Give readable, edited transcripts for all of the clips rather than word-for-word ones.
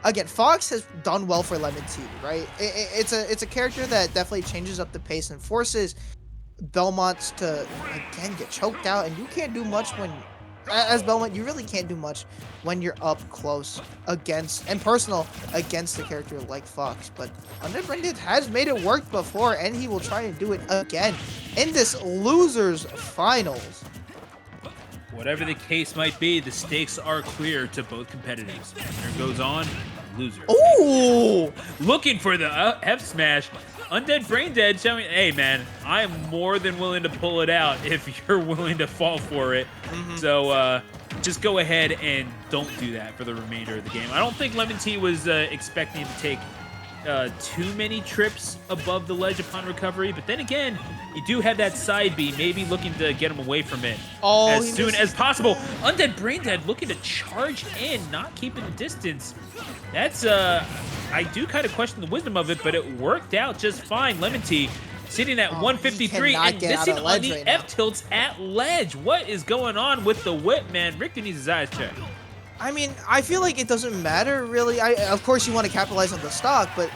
again, Fox has done well for LemonTea, right? It's a character that definitely changes up the pace and forces Belmont's to again get choked out, and you can't do much when as Belmont, you really can't do much when you're up close against and personal against a character like Fox. But Undead Braindead has made it work before, and he will try and do it again in this losers finals. Whatever the case might be, the stakes are clear to both competitors. Winner goes on, loser. Ooh! Looking for the F smash. Undead Braindead showing, hey man, I am more than willing to pull it out if you're willing to fall for it. So just go ahead and don't do that for the remainder of the game. I don't think LemonTea was expecting to take too many trips above the ledge upon recovery, but then again, you do have that side B, maybe looking to get him away from it as soon as possible. Undead Braindead looking to charge in, not keeping the distance. That's I do kind of question the wisdom of it, but it worked out just fine. LemonTea sitting at 153 and missing on the F tilts at ledge. What is going on with the whip, man? Richter needs his eyes checked. I mean, I feel like it doesn't matter really. Of course you want to capitalize on the stock, but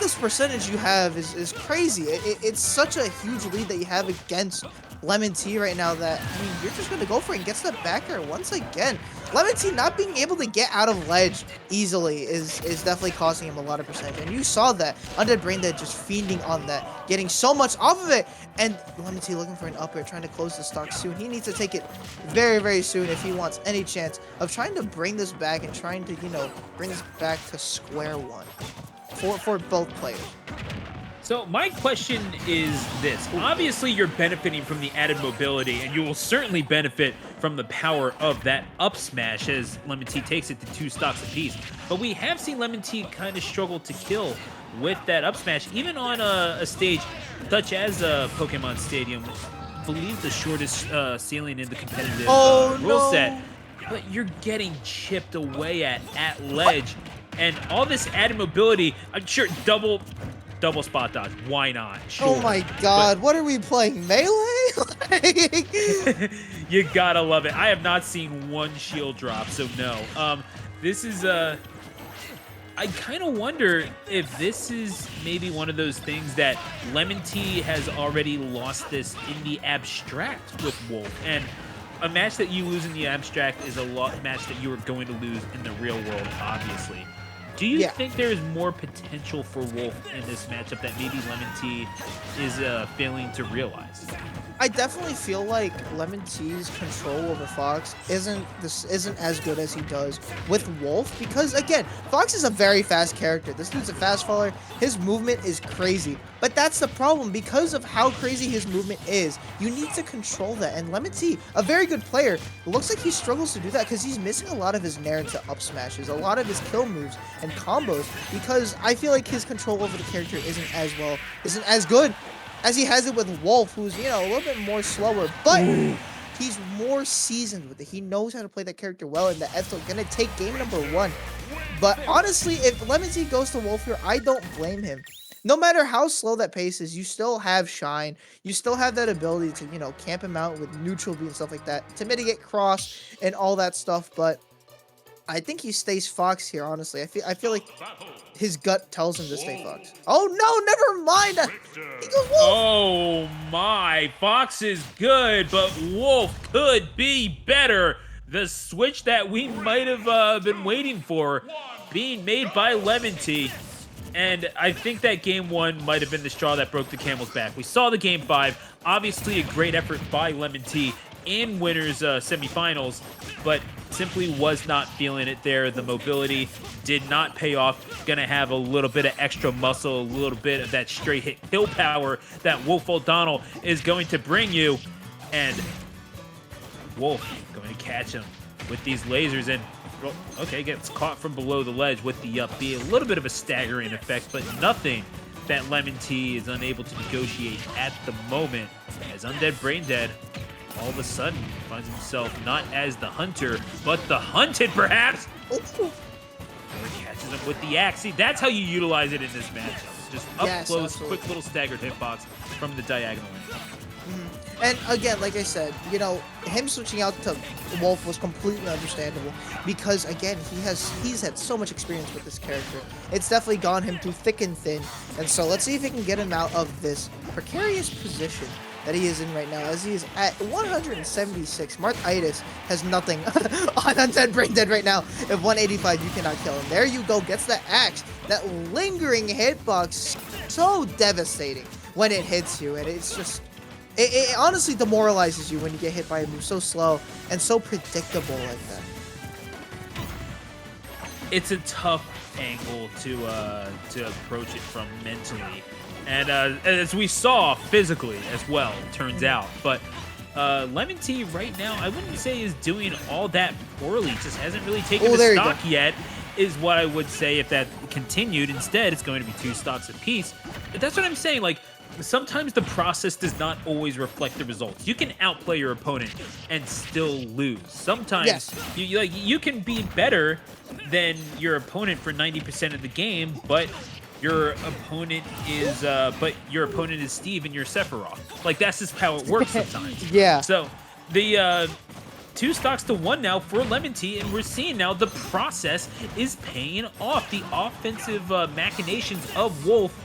this percentage you have is crazy. It's such a huge lead that you have against LemonTea right now that, I mean, you're just going to go for it and gets the backer once again. LemonTea not being able to get out of ledge easily is definitely costing him a lot of percentage. And you saw that. Undead Braindead just fiending on that, getting so much off of it. And LemonTea looking for an up air, trying to close the stock soon. He needs to take it very, very soon if he wants any chance of trying to bring this back and trying to, you know, bring this back to square one for both players. So my question is this. Obviously, you're benefiting from the added mobility, and you will certainly benefit from the power of that up smash as LemonTea takes it to 2 stocks apiece. But we have seen LemonTea kind of struggle to kill with that up smash, even on a stage such as Pokemon Stadium, I believe the shortest ceiling in the competitive rule set. But you're getting chipped away at ledge, and all this added mobility. I'm sure double spot dodge. Why not? Sure. Oh my god, what are we playing? Melee? You gotta love it. I have not seen one shield drop, so no. This is I kind of wonder if this is maybe one of those things that LemonTea has already lost this in the abstract with Wolf, and a match that you lose in the abstract is a match that you are going to lose in the real world, obviously. Do you think there is more potential for Wolf in this matchup that maybe LemonTea is failing to realize? I definitely feel like LemonTea's control over Fox isn't as good as he does with Wolf, because again, Fox is a very fast character. This dude's a fast faller. His movement is crazy. But that's the problem. Because of how crazy his movement is, you need to control that. And LemonTea, a very good player, looks like he struggles to do that because he's missing a lot of his nair into up smashes, a lot of his kill moves and combos, because I feel like his control over the character isn't as good as he has it with Wolf, who's, you know, a little bit more slower, but he's more seasoned with it. He knows how to play that character well, and the Ethel's gonna take game number 1. But honestly, if LemonTea goes to Wolf here, I don't blame him. No matter how slow that pace is, you still have Shine. You still have that ability to, you know, camp him out with neutral B and stuff like that to mitigate cross and all that stuff. But I think he stays Fox here, honestly. I feel like his gut tells him to stay Fox. Oh no, never mind. He goes Wolf. Oh my, Fox is good, but Wolf could be better. The switch that we might have been waiting for being made by LemonTea. And I think that game 1 might have been the straw that broke the camel's back. We saw the game 5. Obviously a great effort by LemonTea in winners semifinals, but simply was not feeling it there. The mobility did not pay off. Gonna have a little bit of extra muscle, a little bit of that straight hit kill power that Wolf O'Donnell is going to bring you. And Wolf going to catch him with these lasers, and okay, gets caught from below the ledge with the up B. A little bit of a staggering effect, but nothing that LemonTea is unable to negotiate at the moment, as Undead Braindead all of a sudden finds himself not as the hunter, but the hunted, perhaps. Catches him with the axe. See, that's how you utilize it in this matchup. Just up close, absolutely. Quick little staggered hitbox from the diagonal end. And again, like I said, you know, him switching out to Wolf was completely understandable because again, he's had so much experience with this character. It's definitely gone him through thick and thin. And so let's see if we can get him out of this precarious position that he is in right now, as he is at 176. Marthitis has nothing on Undead Braindead right now. If 185, you cannot kill him. There you go, gets the axe. That lingering hitbox, so devastating when it hits you, and it's just, it honestly demoralizes you when you get hit by a move so slow and so predictable like that. It's a tough angle to approach it from mentally. And as we saw physically as well, turns out. But LemonTea right now, I wouldn't say is doing all that poorly. Just hasn't really taken the stock yet, is what I would say if that continued. Instead, it's going to be 2 stocks apiece. But that's what I'm saying. Like, sometimes the process does not always reflect the results. You can outplay your opponent and still lose. Sometimes you can be better than your opponent for 90% of the game, but your opponent is Steve and you're Sephiroth. Like, that's just how it works sometimes. Yeah. So the 2 stocks to 1 now for LemonTea, and we're seeing now the process is paying off. The offensive machinations of Wolf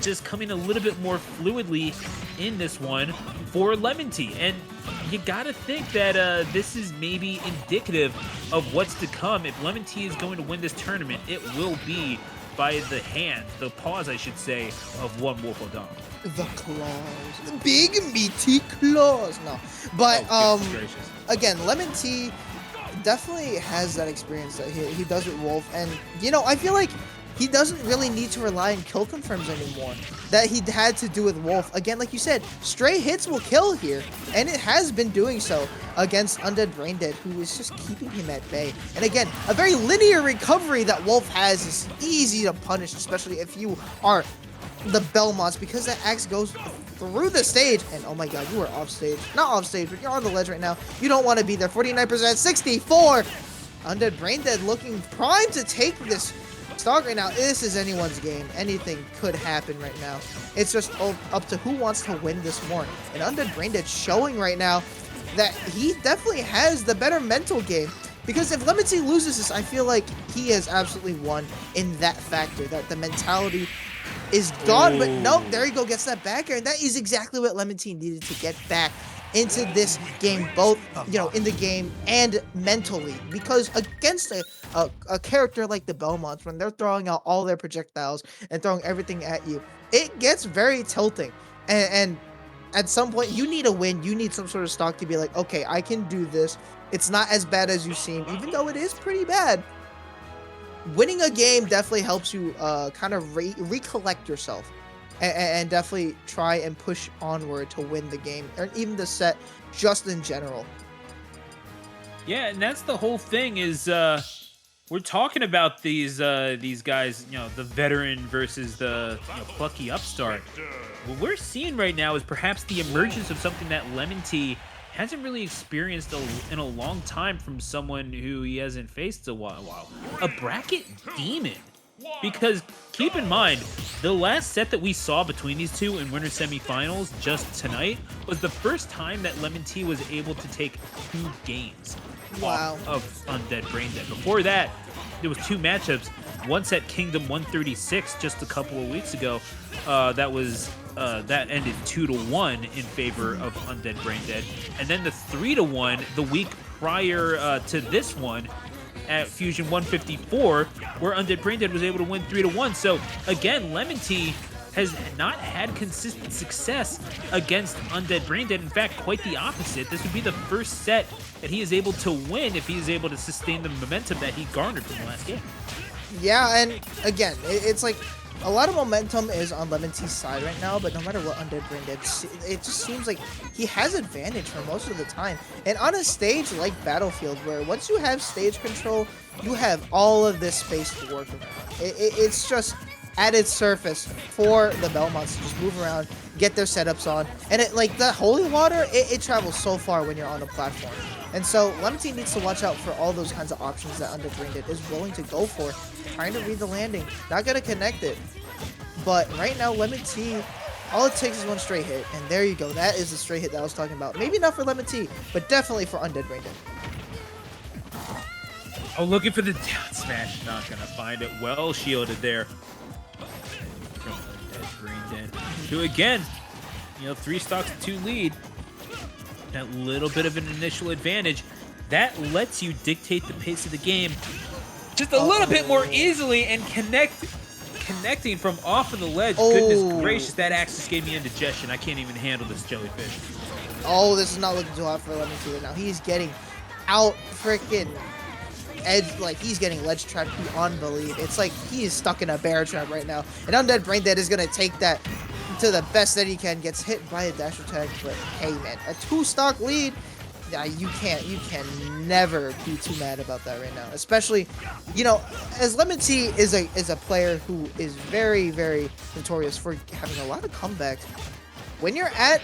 just coming a little bit more fluidly in this one for LemonTea. And you gotta think that this is maybe indicative of what's to come. If LemonTea is going to win this tournament, it will be by the paws, I should say, of one Wolf O'Donnell. The claws. The big meaty claws. No. But, again, LemonTea definitely has that experience that he does with Wolf. And, you know, I feel like he doesn't really need to rely on kill confirms anymore that he had to do with Wolf. Again, like you said, stray hits will kill here, and it has been doing so against Undead Braindead, who is just keeping him at bay. And again, a very linear recovery that Wolf has is easy to punish, especially if you are the Belmonts, because that axe goes through the stage. And oh my god, you are off stage. Not off stage, but you're on the ledge right now. You don't want to be there. 49%, 64. Undead Braindead looking primed to take this stock right now. This is anyone's game. Anything could happen right now. It's just up to who wants to win this more. And Undead Braindead showing right now that he definitely has the better mental game. Because if LemonTea loses this, I feel like he has absolutely won in that factor. That the mentality is gone. But nope, there you go. Gets that back air. And that is exactly what LemonTea needed to get back into this game, both, you know, in the game and mentally. Because against a character like the Belmonts, when they're throwing out all their projectiles and throwing everything at you, it gets very tilting. And at some point, you need a win. You need some sort of stock to be like, okay, I can do this. It's not as bad as you seem, even though it is pretty bad. Winning a game definitely helps you kind of recollect yourself and definitely try and push onward to win the game or even the set just in general. Yeah, and that's the whole thing is we're talking about these guys, you know, the veteran versus the plucky upstart. What we're seeing right now is perhaps the emergence of something that LemonTea hasn't really experienced in a long time from someone who he hasn't faced a while. A bracket demon. Because keep in mind, the last set that we saw between these two in winter semifinals just tonight was the first time that LemonTea was able to take 2 games off of Undead Braindead. Before that, there was 2 matchups. One set Kingdom 136 just a couple of weeks ago. That ended 2-1 in favor of Undead Braindead. And then the 3-1 the week prior to this one at Fusion 154, where Undead Braindead was able to win 3-1. So again, LemonTea has not had consistent success against Undead Braindead. In fact, quite the opposite. This would be the first set that he is able to win if he is able to sustain the momentum that he garnered from the last game. Yeah, and again, it's like a lot of momentum is on LemonTea's side right now, but no matter what Undead Braindead, it just seems like he has advantage for most of the time. And on a stage like Battlefield, where once you have stage control, you have all of this space to work around. It's just at its surface for the Belmonts to just move around, get their setups on, and like the holy water, it travels so far when you're on a platform. And so LemonTea needs to watch out for all those kinds of options that Undead Braindead is willing to go for, trying to read the landing, not gonna connect it. But right now, LemonTea All it takes is one straight hit, and there you go. That is the straight hit that I was talking about. Maybe not for LemonTea, but definitely for Undead Braindead. Oh, looking for the down smash. Not gonna find it. Well shielded there. From Undead Braindead. Who again, 3 stocks to 2 lead. That little bit of an initial advantage. That lets you dictate the pace of the game just a little bit more easily and connecting from off of the ledge. Goodness gracious, that axis gave me indigestion. I can't even handle this jellyfish. Oh, this is not looking too hot for LemonTea now. He's getting out freaking edge, like he's getting ledge trapped beyond belief. It's like he is stuck in a bear trap right now. And Undead Braindead is gonna take that to the best that he can. Gets hit by a dash attack, but hey man, a 2-stock lead. Yeah, you can never be too mad about that right now. Especially, as LemonTea is a player who is very, very notorious for having a lot of comebacks. When you're at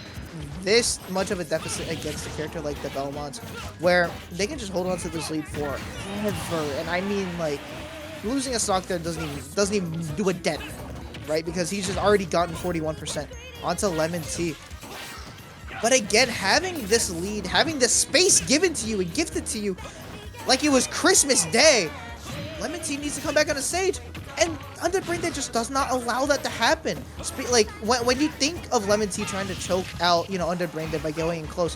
this much of a deficit against a character like the Belmonts, where they can just hold on to this lead forever, and I mean like losing a stock there doesn't even do a dent, right? Because he's just already gotten 41% onto LemonTea. But again, having this lead, having this space given to you and gifted to you like it was Christmas Day, LemonTea needs to come back on the stage. And Undead Braindead just does not allow that to happen. Like, when you think of LemonTea trying to choke out, Undead Braindead by going in close,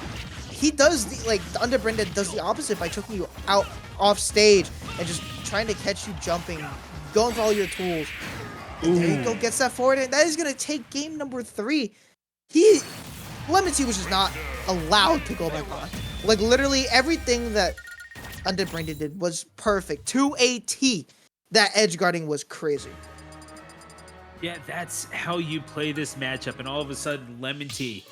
he does, the Undead Braindead does the opposite by choking you out off stage and just trying to catch you jumping, going for all your tools. And there you go, gets that forward, and that is going to take game number 3. LemonTea was just not allowed to go back on. Like, literally everything that Undead Braindead did was perfect to a T. That edge guarding was crazy. Yeah, that's how you play this matchup, and all of a sudden, LemonTea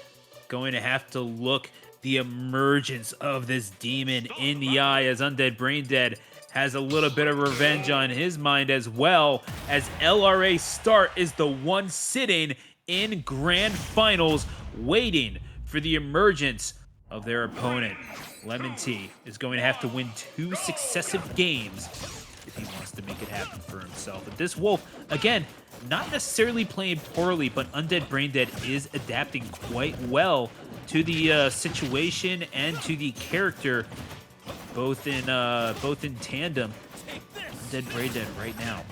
going to have to look the emergence of this demon in the eye as Undead Braindead has a little bit of revenge on his mind, as well as LRA Start is the one sitting in grand finals waiting for the emergence of their opponent. LemonTea is going to have to win 2 successive games if he wants to make it happen for himself. But this Wolf, again, not necessarily playing poorly, but Undead Braindead is adapting quite well to the situation and to the character, both in tandem. Undead Braindead right now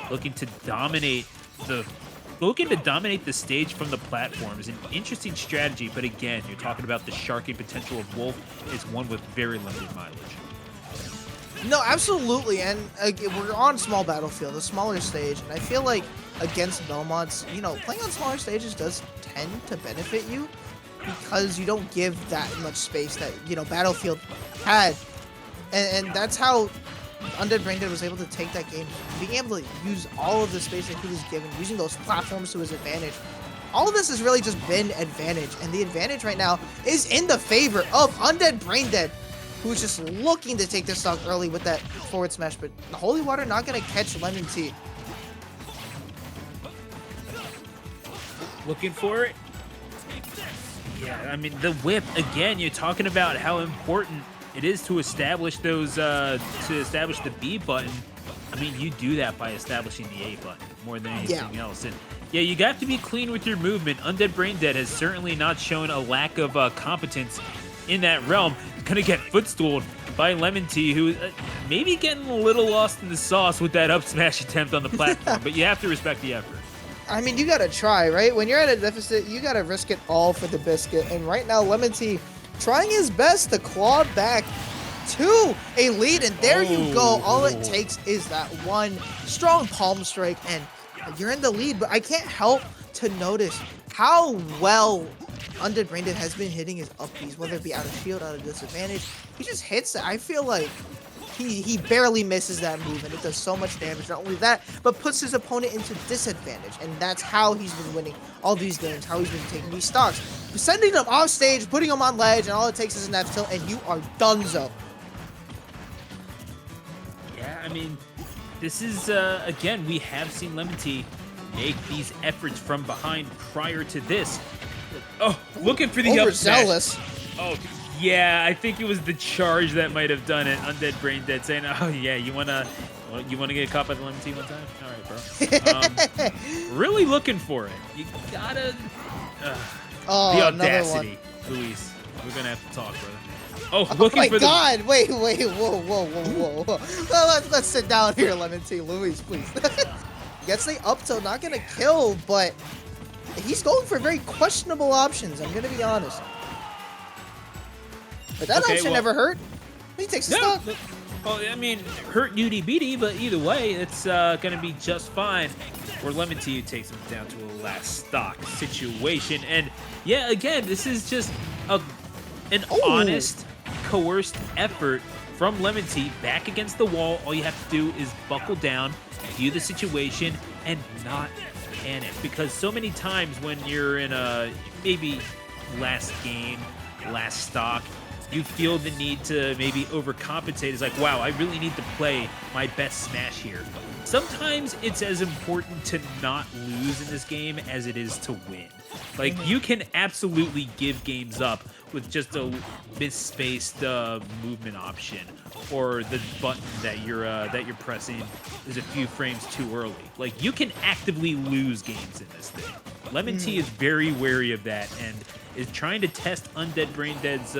looking to dominate the stage from the platform is an interesting strategy, but again, you're talking about the sharking potential of Wolf. It's one with very limited mileage. No, absolutely, and we're on small battlefield, a smaller stage, and I feel like against Belmonts, playing on smaller stages does tend to benefit you because you don't give that much space that, Battlefield had, and that's how Undead Braindead was able to take that game, being able to use all of the space that he was given, using those platforms to his advantage. All of this has really just been advantage, and the advantage right now is in the favor of Undead Braindead, who's just looking to take this stock early with that forward smash, but the Holy Water not going to catch LemonTea. Looking for it? Yeah, I mean, the whip, again, you're talking about how important it is to establish those, to establish the B button. I mean, you do that by establishing the A button more than anything else. And yeah, you got to be clean with your movement. Undead Braindead has certainly not shown a lack of competence in that realm. Gonna get footstooled by LemonTea, who maybe getting a little lost in the sauce with that up smash attempt on the platform, but you have to respect the effort. I mean, you gotta try, right? When you're at a deficit, you gotta risk it all for the biscuit, and right now, LemonTea trying his best to claw back to a lead, and there you go. All it takes is that one strong palm strike, and you're in the lead, but I can't help to notice how well Undead Braindead has been hitting his up Bs, whether it be out of shield, out of disadvantage. He just hits it. I feel like he barely misses that move, and it does so much damage. Not only that, but puts his opponent into disadvantage, and that's how he's been winning all these games, how he's been taking these stocks. Sending them off stage, putting them on ledge, and all it takes is an F tilt, and you are donezo. Yeah, I mean, this is, again, we have seen LemonTea make these efforts from behind prior to this. Oh, looking for the up smash. Overzealous. Oh, yeah, I think it was the charge that might have done it. Undead Braindead saying, "Oh yeah, you wanna get caught by the LemonTea one time? All right, bro." Really looking for it. You gotta Oh, The another audacity, one. Luis. We're gonna have to talk, brother. Oh, Oh looking my for God! Wait, whoa. Well, let's sit down here, LemonTea. Luis, please. Gets the up tilt, not gonna kill, but he's going for very questionable options. I'm gonna be honest. But that option never hurt. He takes a stock. Well, I mean, hurt Nudie Beatty, but either way, it's gonna be just fine. Where LemonTea takes him down to a last stock situation, and yeah, again, this is just an honest, coerced effort from LemonTea back against the wall. All you have to do is buckle down, view the situation, and not panic. Because so many times when you're in a maybe last game, last stock, you feel the need to maybe overcompensate. It's like, wow, I really need to play my best Smash here. Sometimes it's as important to not lose in this game as it is to win. Like, you can absolutely give games up with just a misspaced movement option, or the button that you're pressing is a few frames too early. Like, you can actively lose games in this thing. LemonTea is very wary of that and is trying to test Undead Braindead's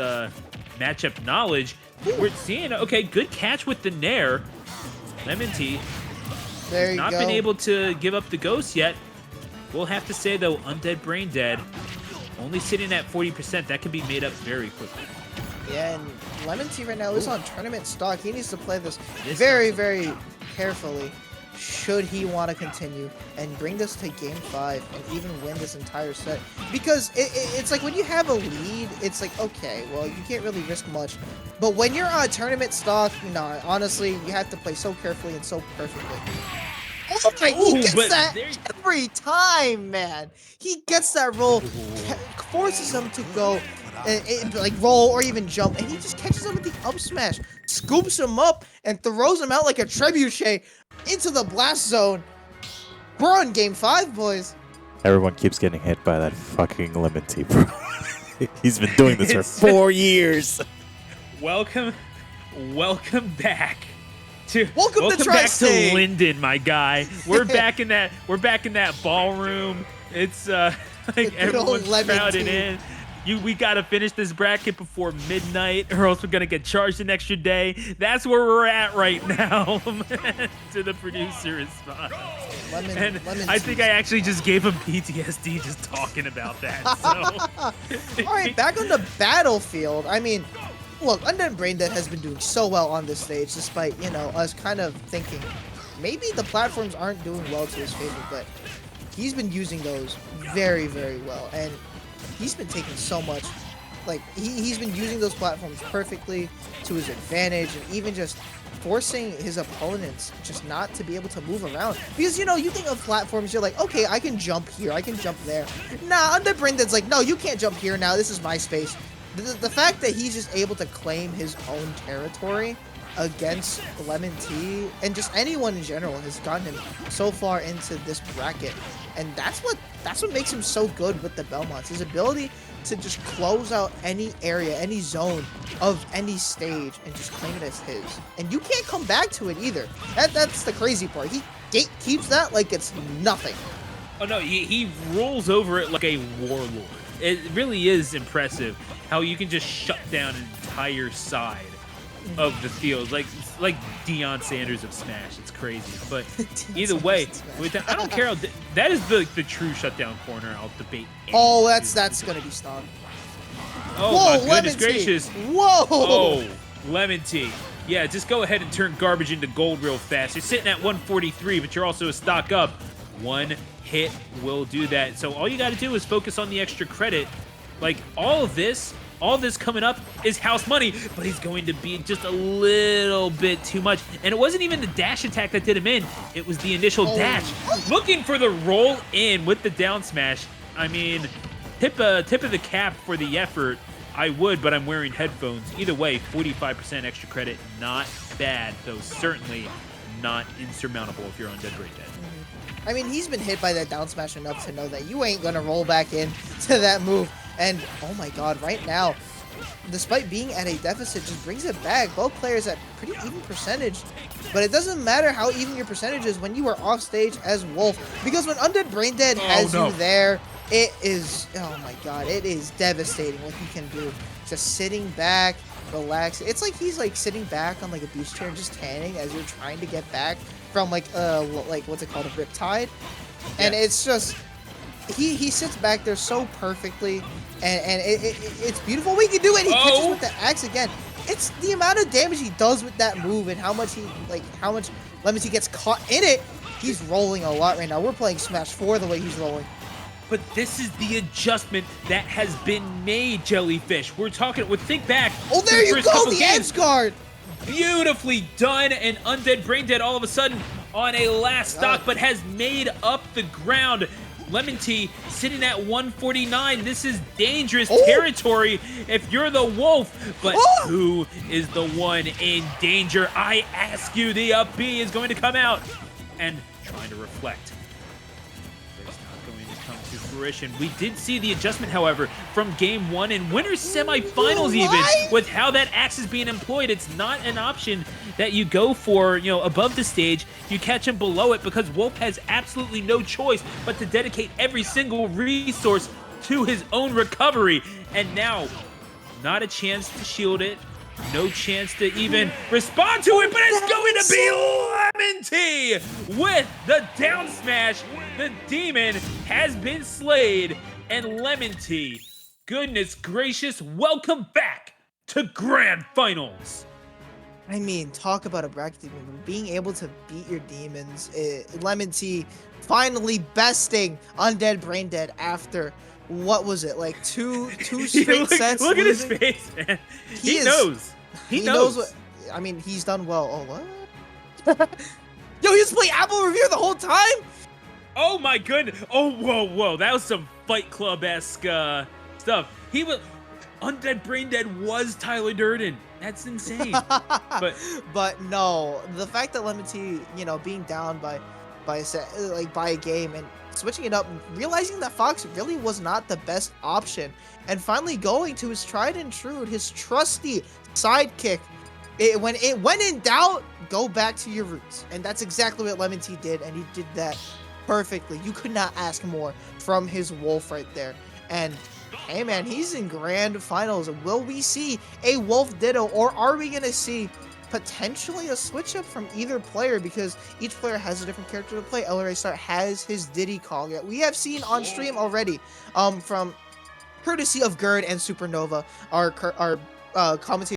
matchup knowledge. We're seeing, okay, good catch with the Nair. LemonTea has not been able to give up the ghost yet. We'll have to say, though, Undead Braindead only sitting at 40%. That can be made up very quickly. Yeah, and LemonTea right now is on tournament stock. He needs to play this very carefully should he want to continue and bring this to game 5 and even win this entire set. Because it's like when you have a lead, it's like, okay, well, you can't really risk much. But when you're on tournament stock, no, honestly, you have to play so carefully and so perfectly. Oh my, he gets that every time, man. He gets that roll, forces him to go, like roll or even jump, and he just catches him with the up smash, scoops him up, and throws him out like a trebuchet into the blast zone. We're on game 5, boys. Everyone keeps getting hit by that fucking LemonTea, bro. He's been doing this for 4 years. Welcome back. Welcome back to Linden, my guy. We're back in that ballroom. It's like everyone's crowded in. We gotta finish this bracket before midnight, or else we're gonna get charged an extra day. That's where we're at right now. To the producer response. I think I actually just gave him PTSD just talking about that. So. All right, back on the battlefield. I mean, look, Undead Braindead has been doing so well on this stage, despite, you know, us kind of thinking maybe the platforms aren't doing well to his favor, but he's been using those very well, and he's been taking so much, like, he's been using those platforms perfectly to his advantage, and even just forcing his opponents just not to be able to move around. Because, you know, you think of platforms, you're like, okay, I can jump here, I can jump there. Nah, Undead Braindead's like, no, you can't jump here now, this is my space. The fact that he's just able to claim his own territory against LemonTea and just anyone in general has gotten him so far into this bracket, and that's what makes him so good with the Belmonts. His ability to just close out any area, any zone of any stage, and just claim it as his. And you can't come back to it either. That's the crazy part. He gatekeeps that like it's nothing. Oh no, he rolls over it like a warlord. It really is impressive how you can just shut down an entire side of the field, like Deion Sanders of Smash. It's crazy, but either way, I don't care. That is the true shutdown corner. I'll debate. Oh, that's gonna be stopped. Oh, whoa, my goodness gracious! Whoa! Oh, LemonTea. Yeah, just go ahead and turn garbage into gold real fast. You're sitting at 143, but you're also a stock up. One hit will do that. So all you got to do is focus on the extra credit. Like, all this coming up is house money, but he's going to be just a little bit too much. And it wasn't even the dash attack that did him in. It was the initial dash. Looking for the roll in with the down smash. I mean, tip of the cap for the effort. I would, but I'm wearing headphones. Either way, 45% extra credit. Not bad, though certainly not insurmountable if you're on Undead Braindead. I mean, he's been hit by that down smash enough to know that you ain't gonna roll back in to that move. And, oh my god, right now, despite being at a deficit, just brings it back. Both players at pretty even percentage. But it doesn't matter how even your percentage is when you are off stage as Wolf. Because when Undead Braindead has you there, It is, oh my god, it is devastating what he can do. Just sitting back, relax. It's like he's like sitting back on like a beach chair and just tanning as you're trying to get back from like what's it called, a riptide. And it's just he sits back there so perfectly, and it's beautiful. We can do it. He catches with the axe again. It's the amount of damage he does with that move and how much LemonTea gets caught in it. He's rolling a lot right now. We're playing Smash 4 the way he's rolling. But this is the adjustment that has been made, Jellyfish. We're talking, think back. Oh, there you go, the edge guard. Beautifully done, and Undead Braindead all of a sudden on a last stock, but has made up the ground. LemonTea sitting at 149. This is dangerous territory if you're the wolf. But who is the one in danger? I ask you, the up B is going to come out and trying to reflect. To fruition. We did see the adjustment, however, from game 1 and winners semifinals even with how that axe is being employed. It's not an option that you go for, above the stage. You catch him below it because Wolf has absolutely no choice but to dedicate every single resource to his own recovery. And now, not a chance to shield it. No chance to even respond to it, but it's going to be LemonTea with the down smash. The demon has been slayed, and LemonTea, goodness gracious, welcome back to Grand Finals. I mean, talk about a bracket demon. Being able to beat your demons. LemonTea finally besting Undead Braindead after, what was it, like two straight sets? Look at his face, man. He knows. He knows what. I mean, he's done well. Oh, what? Yo, he was playing Apple Review the whole time? Oh my goodness. Oh, whoa. That was some Fight Club-esque stuff. Undead Braindead was Tyler Durden. That's insane. But no, the fact that LemonTea, being down by a game and switching it up, realizing that Fox really was not the best option, and finally going to his tried and true, his trusty sidekick. When in doubt, go back to your roots, and that's exactly what LemonTea did, and he did that perfectly. You could not ask more from his wolf right there. And hey man, he's in grand finals. Will we see a wolf ditto, or are we gonna see potentially a switch up from either player, because each player has a different character to play? LRA Star has his Diddy Kong that we have seen on stream already, from courtesy of Gerd and Supernova, our commentators.